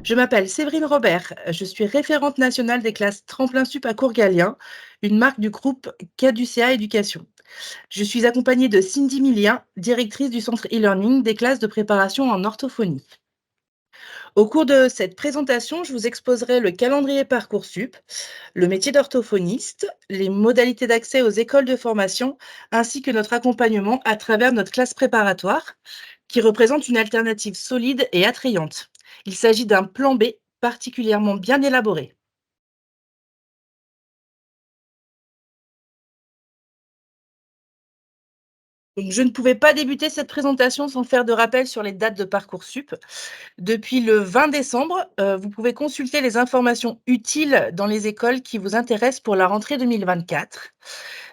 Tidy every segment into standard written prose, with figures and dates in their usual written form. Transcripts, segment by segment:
Je m'appelle Séverine Robert, je suis référente nationale des classes Tremplin Sup à Courgalien, une marque du groupe Caducea Éducation. Je suis accompagnée de Cindy Millien, directrice du centre e-learning des classes de préparation en orthophonie. Au cours de cette présentation, je vous exposerai le calendrier Parcoursup, le métier d'orthophoniste, les modalités d'accès aux écoles de formation, ainsi que notre accompagnement à travers notre classe préparatoire, qui représente une alternative solide et attrayante. Il s'agit d'un plan B particulièrement bien élaboré. Donc, je ne pouvais pas débuter cette présentation sans faire de rappel sur les dates de Parcoursup. Depuis le 20 décembre, vous pouvez consulter les informations utiles dans les écoles qui vous intéressent pour la rentrée 2024.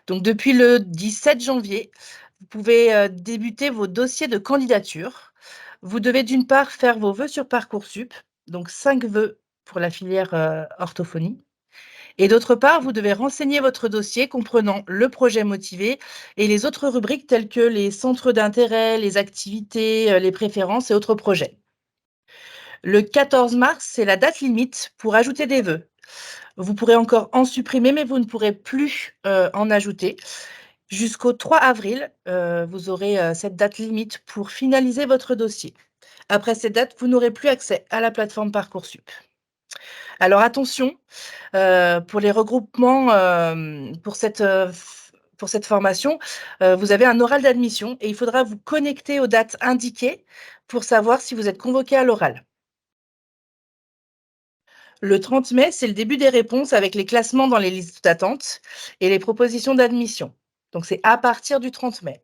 Donc depuis le 17 janvier, vous pouvez, débuter vos dossiers de candidature. Vous devez d'une part faire vos vœux sur Parcoursup, donc 5 vœux pour la filière, orthophonie. Et d'autre part, vous devez renseigner votre dossier comprenant le projet motivé et les autres rubriques telles que les centres d'intérêt, les activités, les préférences et autres projets. Le 14 mars, c'est la date limite pour ajouter des vœux. Vous pourrez encore en supprimer, mais vous ne pourrez plus, en ajouter. Jusqu'au 3 avril, vous aurez, cette date limite pour finaliser votre dossier. Après cette date, vous n'aurez plus accès à la plateforme Parcoursup. Alors attention, pour les regroupements, pour cette formation, vous avez un oral d'admission et il faudra vous connecter aux dates indiquées pour savoir si vous êtes convoqué à l'oral. Le 30 mai, c'est le début des réponses avec les classements dans les listes d'attente et les propositions d'admission. Donc c'est à partir du 30 mai.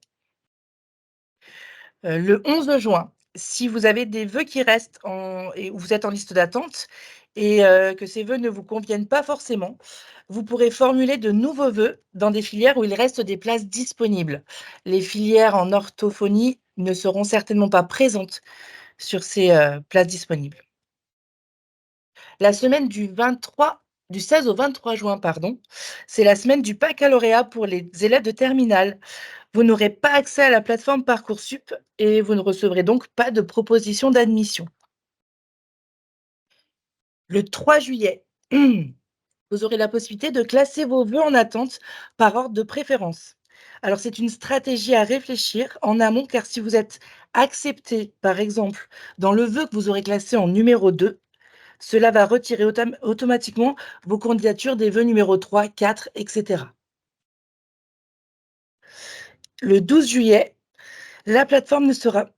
Le 11 juin, si vous avez des vœux qui restent en et vous êtes en liste d'attente et que ces vœux ne vous conviennent pas forcément, vous pourrez formuler de nouveaux vœux dans des filières où il reste des places disponibles. Les filières en orthophonie ne seront certainement pas présentes sur ces, places disponibles. La semaine du 16 au 23 juin, pardon, c'est la semaine du baccalauréat pour les élèves de terminale. Vous n'aurez pas accès à la plateforme Parcoursup et vous ne recevrez donc pas de proposition d'admission. Le 3 juillet, vous aurez la possibilité de classer vos vœux en attente par ordre de préférence. Alors c'est une stratégie à réfléchir en amont car si vous êtes accepté, par exemple, dans le vœu que vous aurez classé en numéro 2, cela va retirer automatiquement vos candidatures des vœux numéro 3, 4, etc. Le 12 juillet, la plateforme ne sera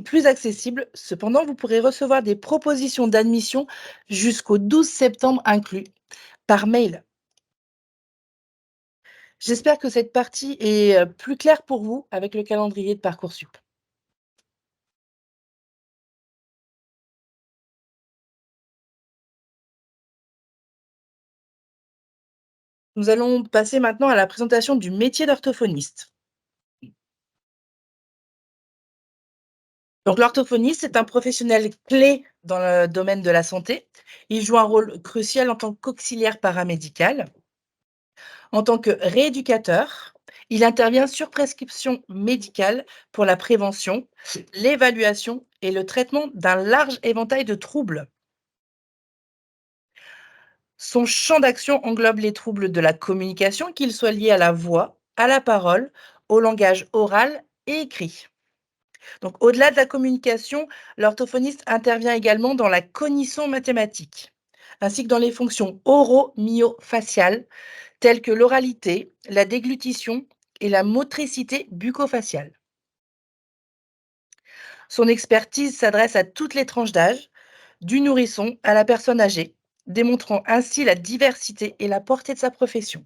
plus accessible. Cependant, vous pourrez recevoir des propositions d'admission jusqu'au 12 septembre inclus par mail. J'espère que cette partie est plus claire pour vous avec le calendrier de Parcoursup. Nous allons passer maintenant à la présentation du métier d'orthophoniste. Donc l'orthophoniste est un professionnel clé dans le domaine de la santé. Il joue un rôle crucial en tant qu'auxiliaire paramédical. En tant que rééducateur, il intervient sur prescription médicale pour la prévention, l'évaluation et le traitement d'un large éventail de troubles. Son champ d'action englobe les troubles de la communication, qu'ils soient liés à la voix, à la parole, au langage oral et écrit. Donc, au-delà de la communication, l'orthophoniste intervient également dans la cognition mathématique, ainsi que dans les fonctions oro-myo-faciales, telles que l'oralité, la déglutition et la motricité bucco-faciale. Son expertise s'adresse à toutes les tranches d'âge, du nourrisson à la personne âgée, démontrant ainsi la diversité et la portée de sa profession.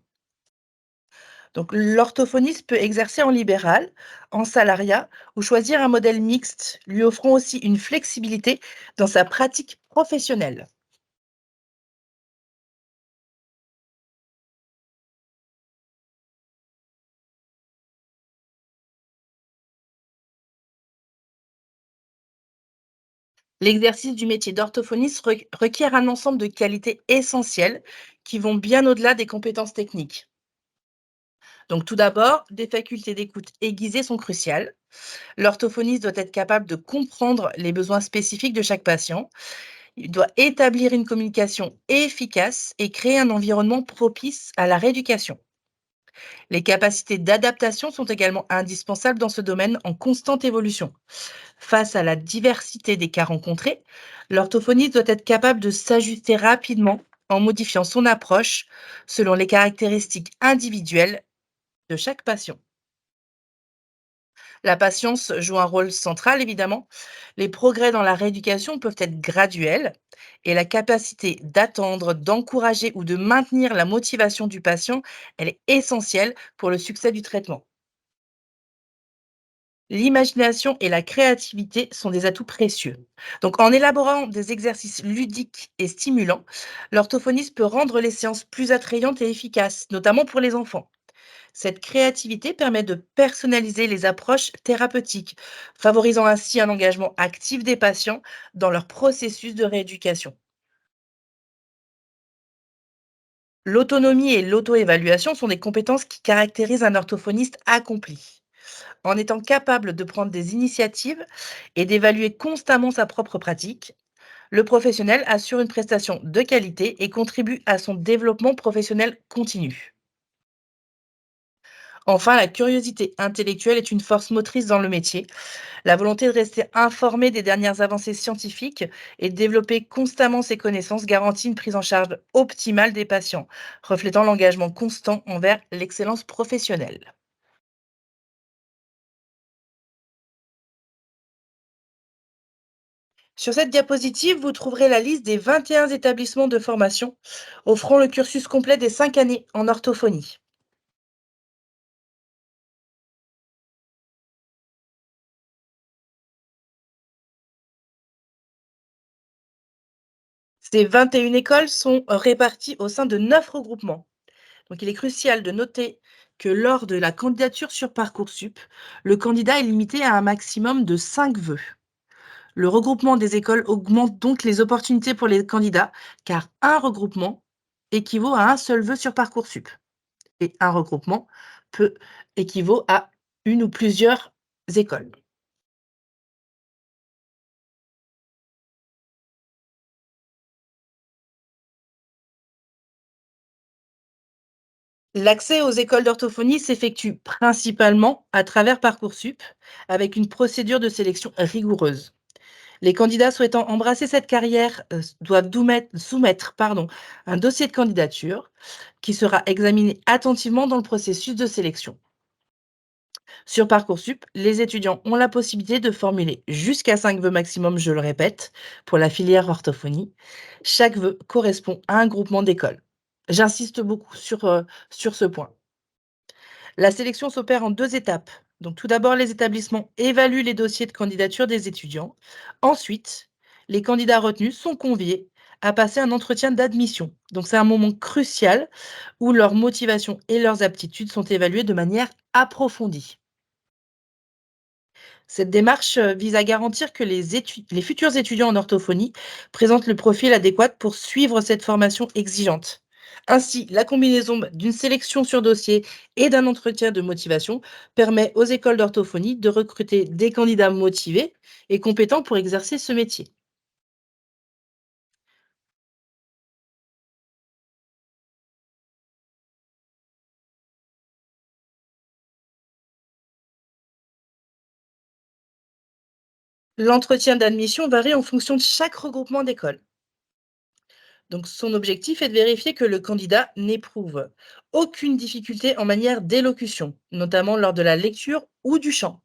Donc, l'orthophoniste peut exercer en libéral, en salariat ou choisir un modèle mixte, lui offrant aussi une flexibilité dans sa pratique professionnelle. L'exercice du métier d'orthophoniste requiert un ensemble de qualités essentielles qui vont bien au-delà des compétences techniques. Donc, tout d'abord, des facultés d'écoute aiguisées sont cruciales. L'orthophoniste doit être capable de comprendre les besoins spécifiques de chaque patient. Il doit établir une communication efficace et créer un environnement propice à la rééducation. Les capacités d'adaptation sont également indispensables dans ce domaine en constante évolution. Face à la diversité des cas rencontrés, l'orthophoniste doit être capable de s'ajuster rapidement en modifiant son approche selon les caractéristiques individuelles de chaque patient. La patience joue un rôle central, évidemment. Les progrès dans la rééducation peuvent être graduels et la capacité d'attendre, d'encourager ou de maintenir la motivation du patient, elle est essentielle pour le succès du traitement. L'imagination et la créativité sont des atouts précieux. Donc, en élaborant des exercices ludiques et stimulants, l'orthophoniste peut rendre les séances plus attrayantes et efficaces, notamment pour les enfants. Cette créativité permet de personnaliser les approches thérapeutiques, favorisant ainsi un engagement actif des patients dans leur processus de rééducation. L'autonomie et l'auto-évaluation sont des compétences qui caractérisent un orthophoniste accompli. En étant capable de prendre des initiatives et d'évaluer constamment sa propre pratique, le professionnel assure une prestation de qualité et contribue à son développement professionnel continu. Enfin, la curiosité intellectuelle est une force motrice dans le métier. La volonté de rester informé des dernières avancées scientifiques et de développer constamment ses connaissances garantit une prise en charge optimale des patients, reflétant l'engagement constant envers l'excellence professionnelle. Sur cette diapositive, vous trouverez la liste des 21 établissements de formation offrant le cursus complet des 5 années en orthophonie. Ces 21 écoles sont réparties au sein de 9 regroupements. Donc, il est crucial de noter que lors de la candidature sur Parcoursup, le candidat est limité à un maximum de 5 vœux. Le regroupement des écoles augmente donc les opportunités pour les candidats, car un regroupement équivaut à un seul vœu sur Parcoursup. Et un regroupement peut équivaut à une ou plusieurs écoles. L'accès aux écoles d'orthophonie s'effectue principalement à travers Parcoursup, avec une procédure de sélection rigoureuse. Les candidats souhaitant embrasser cette carrière doivent soumettre un dossier de candidature qui sera examiné attentivement dans le processus de sélection. Sur Parcoursup, les étudiants ont la possibilité de formuler jusqu'à 5 vœux maximum, je le répète, pour la filière orthophonie. Chaque vœu correspond à un groupement d'écoles. J'insiste beaucoup sur ce point. La sélection s'opère en 2 étapes. Donc tout d'abord, les établissements évaluent les dossiers de candidature des étudiants. Ensuite, les candidats retenus sont conviés à passer un entretien d'admission. Donc c'est un moment crucial où leur motivation et leurs aptitudes sont évaluées de manière approfondie. Cette démarche vise à garantir que les futurs étudiants en orthophonie présentent le profil adéquat pour suivre cette formation exigeante. Ainsi, la combinaison d'une sélection sur dossier et d'un entretien de motivation permet aux écoles d'orthophonie de recruter des candidats motivés et compétents pour exercer ce métier. L'entretien d'admission varie en fonction de chaque regroupement d'écoles. Donc, son objectif est de vérifier que le candidat n'éprouve aucune difficulté en manière d'élocution, notamment lors de la lecture ou du chant.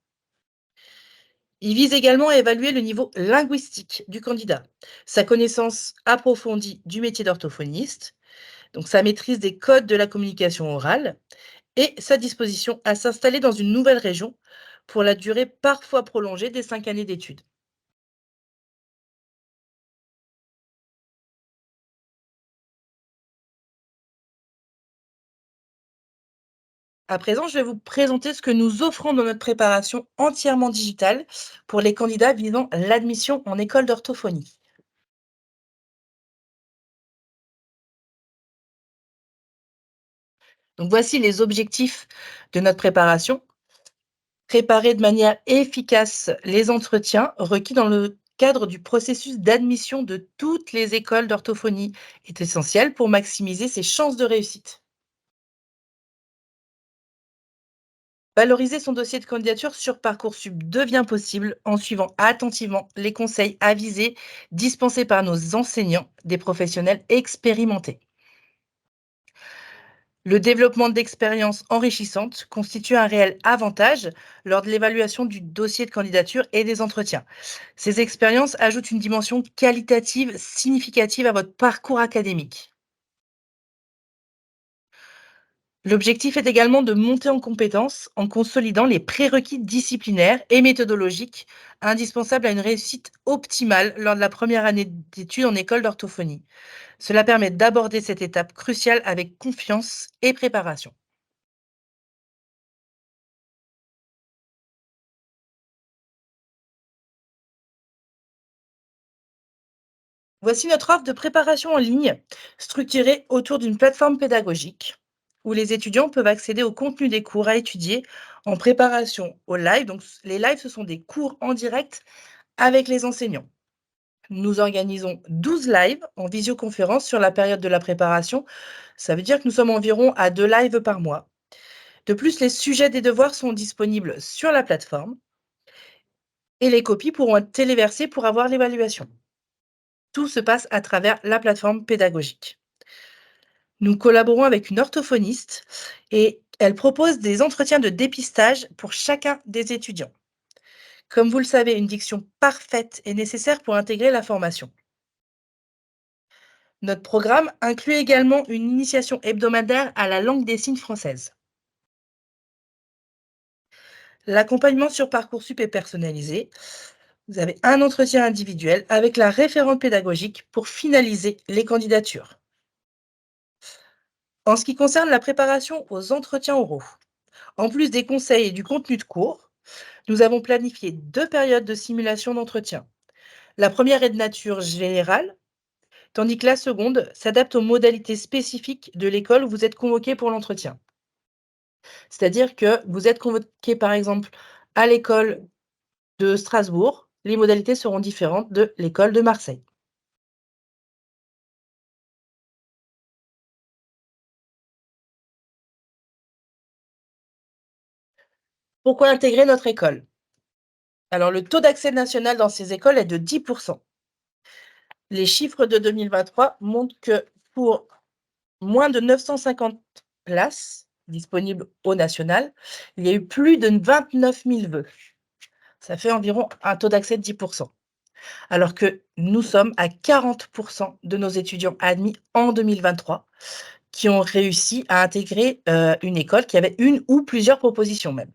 Il vise également à évaluer le niveau linguistique du candidat, sa connaissance approfondie du métier d'orthophoniste, donc sa maîtrise des codes de la communication orale et sa disposition à s'installer dans une nouvelle région pour la durée parfois prolongée des 5 années d'études. À présent, je vais vous présenter ce que nous offrons dans notre préparation entièrement digitale pour les candidats visant l'admission en école d'orthophonie. Donc voici les objectifs de notre préparation. Préparer de manière efficace les entretiens requis dans le cadre du processus d'admission de toutes les écoles d'orthophonie est essentiel pour maximiser ses chances de réussite. Valoriser son dossier de candidature sur Parcoursup devient possible en suivant attentivement les conseils avisés dispensés par nos enseignants, des professionnels expérimentés. Le développement d'expériences enrichissantes constitue un réel avantage lors de l'évaluation du dossier de candidature et des entretiens. Ces expériences ajoutent une dimension qualitative significative à votre parcours académique. L'objectif est également de monter en compétences en consolidant les prérequis disciplinaires et méthodologiques indispensables à une réussite optimale lors de la première année d'études en école d'orthophonie. Cela permet d'aborder cette étape cruciale avec confiance et préparation. Voici notre offre de préparation en ligne, structurée autour d'une plateforme pédagogique, où les étudiants peuvent accéder au contenu des cours à étudier en préparation au live. Donc, les lives, ce sont des cours en direct avec les enseignants. Nous organisons 12 lives en visioconférence sur la période de la préparation. Ça veut dire que nous sommes environ à 2 lives par mois. De plus, les sujets des devoirs sont disponibles sur la plateforme et les copies pourront être téléversées pour avoir l'évaluation. Tout se passe à travers la plateforme pédagogique. Nous collaborons avec une orthophoniste et elle propose des entretiens de dépistage pour chacun des étudiants. Comme vous le savez, une diction parfaite est nécessaire pour intégrer la formation. Notre programme inclut également une initiation hebdomadaire à la langue des signes française. L'accompagnement sur Parcoursup est personnalisé. Vous avez un entretien individuel avec la référente pédagogique pour finaliser les candidatures. En ce qui concerne la préparation aux entretiens oraux, en plus des conseils et du contenu de cours, nous avons planifié 2 périodes de simulation d'entretien. La première est de nature générale, tandis que la seconde s'adapte aux modalités spécifiques de l'école où vous êtes convoqué pour l'entretien. C'est-à-dire que vous êtes convoqué, par exemple, à l'école de Strasbourg, les modalités seront différentes de l'école de Marseille. Pourquoi intégrer notre école? Alors, le taux d'accès national dans ces écoles est de 10. Les chiffres de 2023 montrent que pour moins de 950 places disponibles au national, il y a eu plus de 29 000 vœux. Ça fait environ un taux d'accès de 10. Alors que nous sommes à 40 de nos étudiants admis en 2023 qui ont réussi à intégrer, une école qui avait une ou plusieurs propositions même.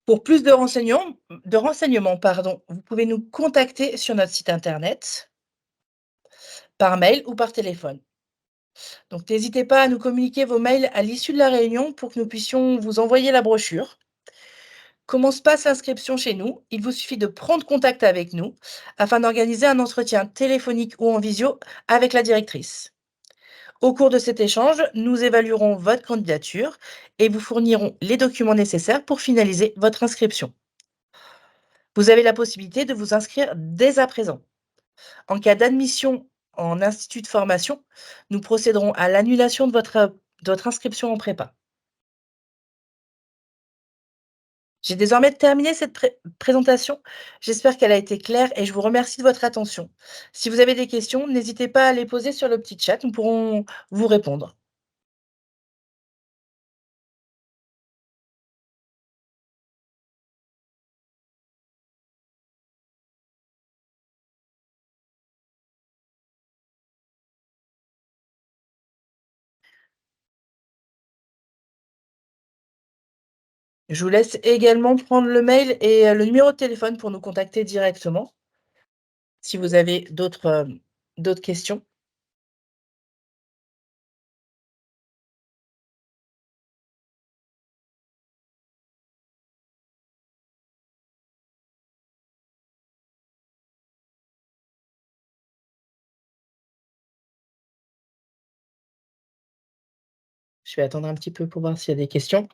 Pour plus de renseignements, pardon, vous pouvez nous contacter sur notre site internet, par mail ou par téléphone. Donc n'hésitez pas à nous communiquer vos mails à l'issue de la réunion pour que nous puissions vous envoyer la brochure. Comment se passe l'inscription chez nous? Il vous suffit de prendre contact avec nous afin d'organiser un entretien téléphonique ou en visio avec la directrice. Au cours de cet échange, nous évaluerons votre candidature et vous fournirons les documents nécessaires pour finaliser votre inscription. Vous avez la possibilité de vous inscrire dès à présent. En cas d'admission en institut de formation, nous procéderons à l'annulation de votre inscription en prépa. J'ai désormais terminé cette présentation. J'espère qu'elle a été claire et je vous remercie de votre attention. Si vous avez des questions, n'hésitez pas à les poser sur le petit chat, nous pourrons vous répondre. Je vous laisse également prendre le mail et le numéro de téléphone pour nous contacter directement si vous avez d'autres questions. Je vais attendre un petit peu pour voir s'il y a des questions.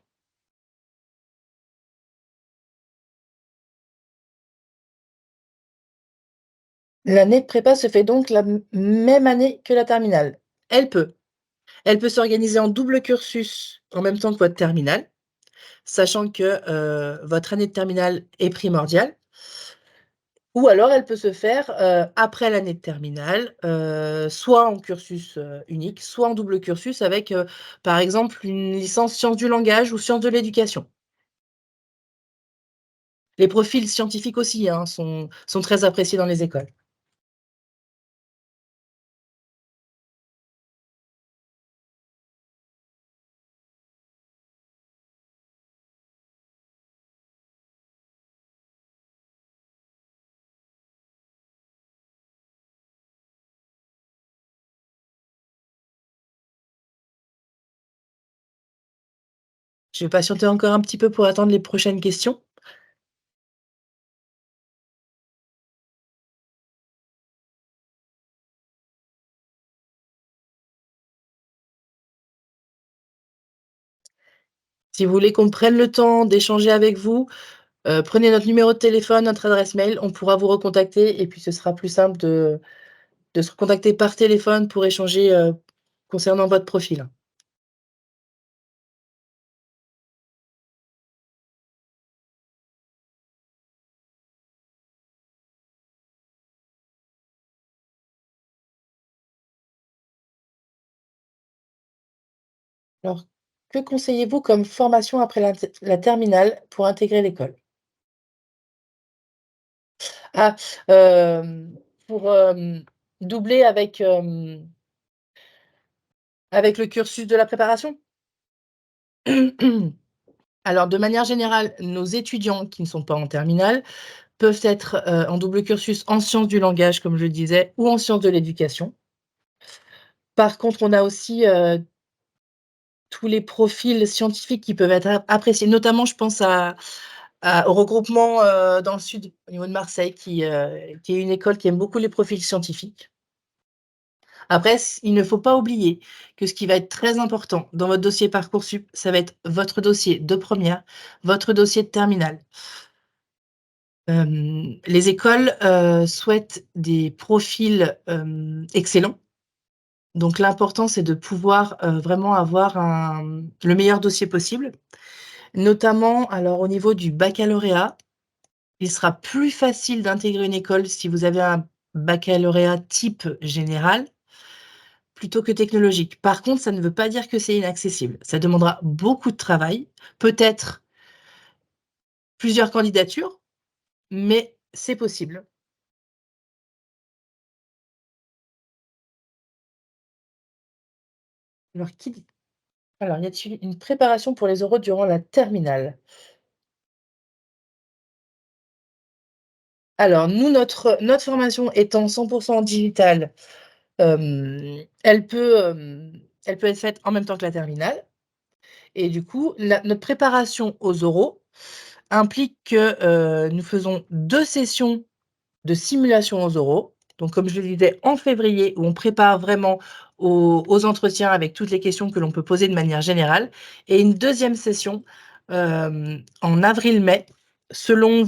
L'année de prépa se fait donc la même année que la terminale. Elle peut. Elle peut s'organiser en double cursus en même temps que votre terminale, sachant que, votre année de terminale est primordiale. Ou alors elle peut se faire, après l'année de terminale, soit en cursus, unique, soit en double cursus avec, par exemple, une licence sciences du langage ou sciences de l'éducation. Les profils scientifiques aussi, hein, sont très appréciés dans les écoles. Je vais patienter encore un petit peu pour attendre les prochaines questions. Si vous voulez qu'on prenne le temps d'échanger avec vous, prenez notre numéro de téléphone, notre adresse mail, on pourra vous recontacter et puis ce sera plus simple de se recontacter par téléphone pour échanger, concernant votre profil. Alors, que conseillez-vous comme formation après la terminale pour intégrer l'école? Ah, pour, doubler avec le cursus de la préparation? Alors, de manière générale, nos étudiants qui ne sont pas en terminale peuvent être, en double cursus en sciences du langage, comme je le disais, ou en sciences de l'éducation. Par contre, on a aussi, tous les profils scientifiques qui peuvent être appréciés, notamment je pense au regroupement, dans le sud, au niveau de Marseille, qui est une école qui aime beaucoup les profils scientifiques. Après, il ne faut pas oublier que ce qui va être très important dans votre dossier Parcoursup, ça va être votre dossier de première, votre dossier de terminale. Les écoles, souhaitent des profils, excellents. Donc l'important, c'est de pouvoir, vraiment avoir le meilleur dossier possible. Notamment, alors au niveau du baccalauréat, il sera plus facile d'intégrer une école si vous avez un baccalauréat type général, plutôt que technologique. Par contre, ça ne veut pas dire que c'est inaccessible. Ça demandera beaucoup de travail, peut-être plusieurs candidatures, mais c'est possible. Alors qui dit alors y a-t-il une préparation pour les oraux durant la terminale? Alors nous, notre formation étant 100 digitale, elle peut être faite en même temps que la terminale et du coup, notre préparation aux oraux implique que, nous faisons 2 sessions de simulation aux oraux. Donc comme je le disais, en février, où on prépare vraiment aux entretiens avec toutes les questions que l'on peut poser de manière générale et une deuxième session, en avril-mai, selon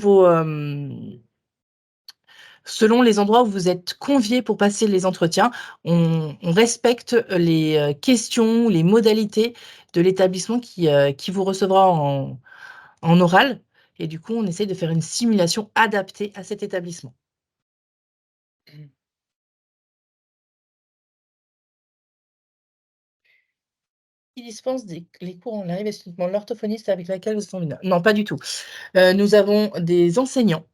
selon les endroits où vous êtes conviés pour passer les entretiens. On respecte les, questions, les modalités de l'établissement qui vous recevra en oral et du coup, on essaye de faire une simulation adaptée à cet établissement. Qui dispense les cours en live, est-ce uniquement l'orthophoniste avec laquelle vous êtes en binôme? Non, pas du tout. Nous avons des enseignants,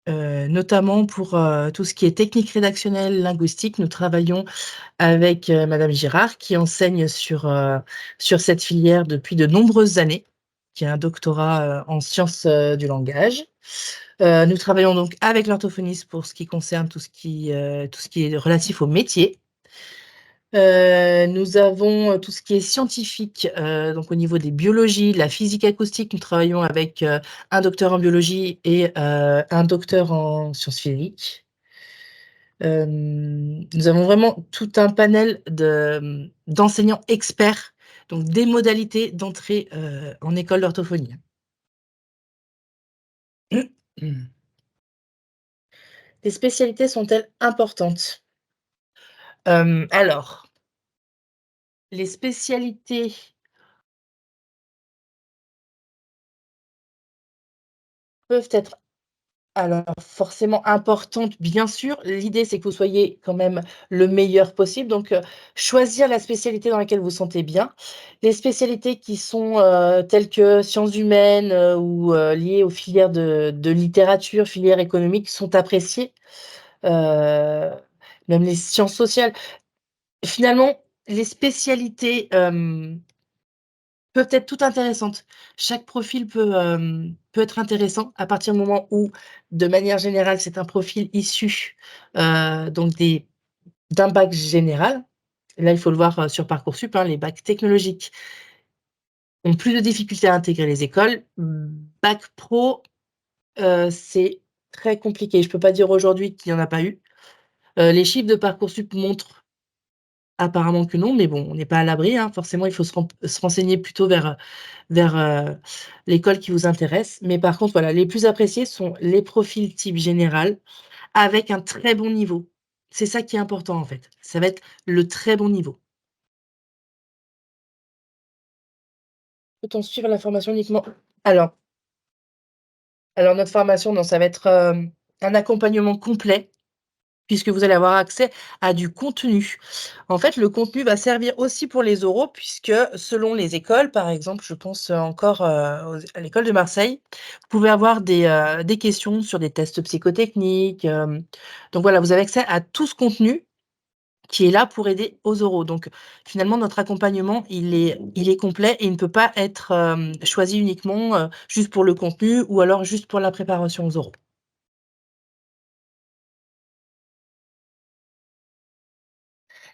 notamment pour, tout ce qui est technique rédactionnelle, linguistique. Nous travaillons avec, madame Girard qui enseigne sur cette filière depuis de nombreuses années, qui a un doctorat, en sciences, du langage. Nous travaillons donc avec l'orthophoniste pour ce qui concerne tout ce qui est relatif au métier. Nous avons, tout ce qui est scientifique, donc au niveau des biologies, de la physique acoustique, nous travaillons avec, un docteur en biologie et un docteur en sciences physiques. Nous avons vraiment tout un panel d'enseignants experts donc des modalités d'entrée, en école d'orthophonie. Les spécialités sont-elles importantes? Alors, les spécialités peuvent être alors forcément importantes, bien sûr. L'idée, c'est que vous soyez quand même le meilleur possible, donc choisir la spécialité dans laquelle vous vous sentez bien. Les spécialités qui sont, telles que sciences humaines, ou liées aux filières de littérature, filières économiques sont appréciées, heu, même les sciences sociales. Finalement, les spécialités, peuvent être toutes intéressantes. Chaque profil peut être intéressant à partir du moment où, de manière générale, c'est un profil issu, donc d'un bac général. Là, il faut le voir, sur Parcoursup, hein, les bacs technologiques ont plus de difficultés à intégrer les écoles. Bac pro, c'est très compliqué. Je peux pas dire aujourd'hui qu'il y en a pas eu. Les chiffres de Parcoursup montrent apparemment que non, mais bon, on n'est pas à l'abri, hein. Forcément, il faut se renseigner plutôt vers l'école qui vous intéresse. Mais par contre, voilà, les plus appréciés sont les profils type général avec un très bon niveau. C'est ça qui est important, en fait. Ça va être le très bon niveau. Peut-on suivre la formation uniquement? Alors alors notre formation, non, ça va être, un accompagnement complet puisque vous allez avoir accès à du contenu. En fait, le contenu va servir aussi pour les oraux puisque selon les écoles, par exemple, je pense, encore, à l'école de Marseille, vous pouvez avoir des questions sur des tests psychotechniques, donc voilà, vous avez accès à tout ce contenu qui est là pour aider aux oraux. Donc finalement, notre accompagnement, il est complet et il ne peut pas être, choisi uniquement, juste pour le contenu ou alors juste pour la préparation aux oraux.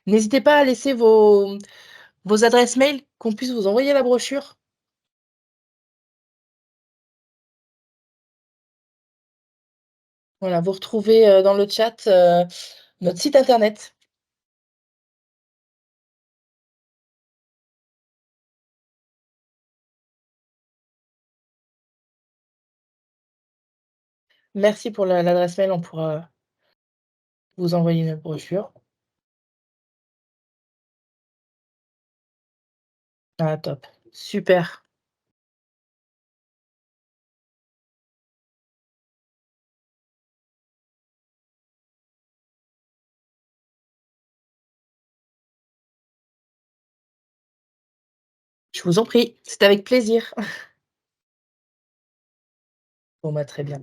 N'hésitez pas à laisser vos adresses mail, qu'on puisse vous envoyer la brochure. Voilà, vous retrouvez, dans le chat, notre site internet. Merci pour l'adresse mail, on pourra vous envoyer notre brochure. Ah top, super. Je vous en prie, c'est avec plaisir. Bon, bah, très bien.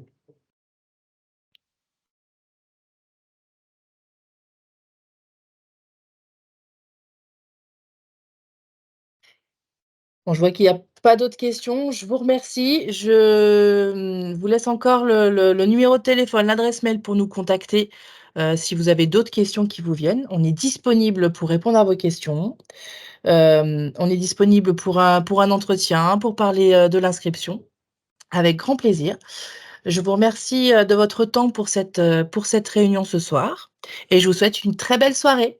Bon, je vois qu'il y a pas d'autres questions. Je vous remercie. Vous laisse encore le numéro de téléphone, l'adresse mail pour nous contacter, si vous avez d'autres questions qui vous viennent. On est disponible pour répondre à vos questions. On est disponible pour un entretien, pour parler, de l'inscription, avec grand plaisir. Je vous remercie, de votre temps pour cette réunion ce soir et je vous souhaite une très belle soirée.